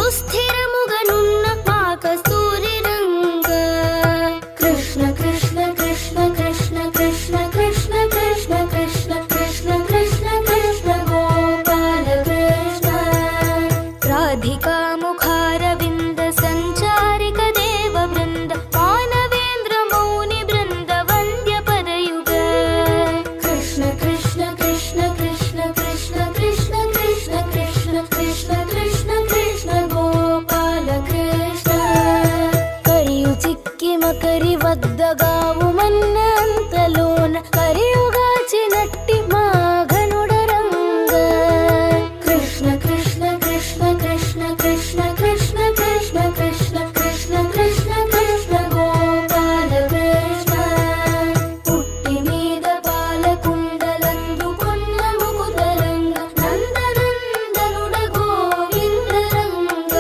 సుస్థిరముగనున్న మా కస్తూరి రంగ. కృష్ణ కృష్ణ కృష్ణ కృష్ణ కృష్ణ కృష్ణ కృష్ణ కృష్ణ కృష్ణ కృష్ణ కృష్ణ గోపాల కృష్ణ. రాధికా ముఖారవింద సంచారిక దేవ బృంద మానవేంద్ర మౌని బృంద వంద్య పదయుగ. కృష్ణ కృష్ణ కృష్ణ కృష్ణ కృష్ణ కృష్ణ కృష్ణ కృష్ణ కృష్ణ కృష్ణ కృష్ణ గోపాల కృష్ణ. కరియు చిక్కి మకరి వద్దగావు మన్నంతలోన కరియుగాచినట్టి మా ఘనుడ రంగ. కృష్ణ కృష్ణ కృష్ణ కృష్ణ కృష్ణ కృష్ణ కృష్ణ కృష్ణ కృష్ణ కృష్ణ కృష్ణ గోపాల కృష్ణ. పుట్టి మీద పాలకుండలందుకున్న ముకుద రంగ నందనందనుడ గోవింద రంగ.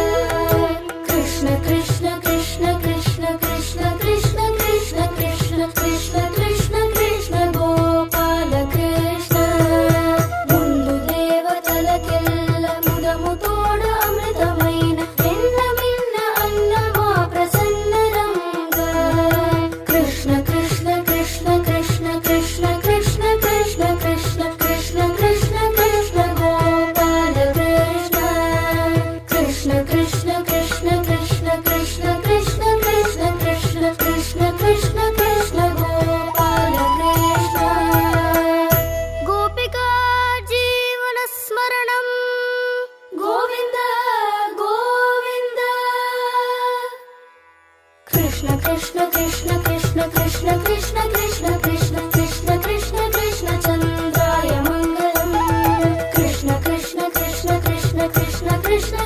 కృష్ణ కృష్ణ కృష్ణ కృష్ణ కృష్ణ కృష్ణ కృష్ణ కృష్ణ కృష్ణ కృష్ణ కృష్ణ గోపాల కృష్ణ. ముందు దేవతలకెల్ల ముదము తోడ అమృతమైన మిన్న మిన్న అన్న మా ప్రసన్న రంగ. కృష్ణ కృష్ణ కృష్ణ కృష్ణ కృష్ణ కృష్ణ కృష్ణ కృష్ణ కృష్ణ కృష్ణ కృష్ణ గోపాల కృష్ణ. కృష్ణ కృష్ణ కృష్ణ కృష్ణ కృష్ణ కృష్ణ కృష్ణ కృష్ణ కృష్ణ కృష్ణ కృష్ణ గోపాల కృష్ణ. గోపికా జీవన స్మరణం గోవింద గోవింద. కృష్ణ కృష్ణ కృష్ణ కృష్ణ కృష్ణ కృష్ణ కృష్ణ కృష్ణ కృష్ణ కృష్ణ కృష్ణ చంద్రాయ మంగళం. కృష్ణ కృష్ణ కృష్ణ కృష్ణ కృష్ణ కృష్ణ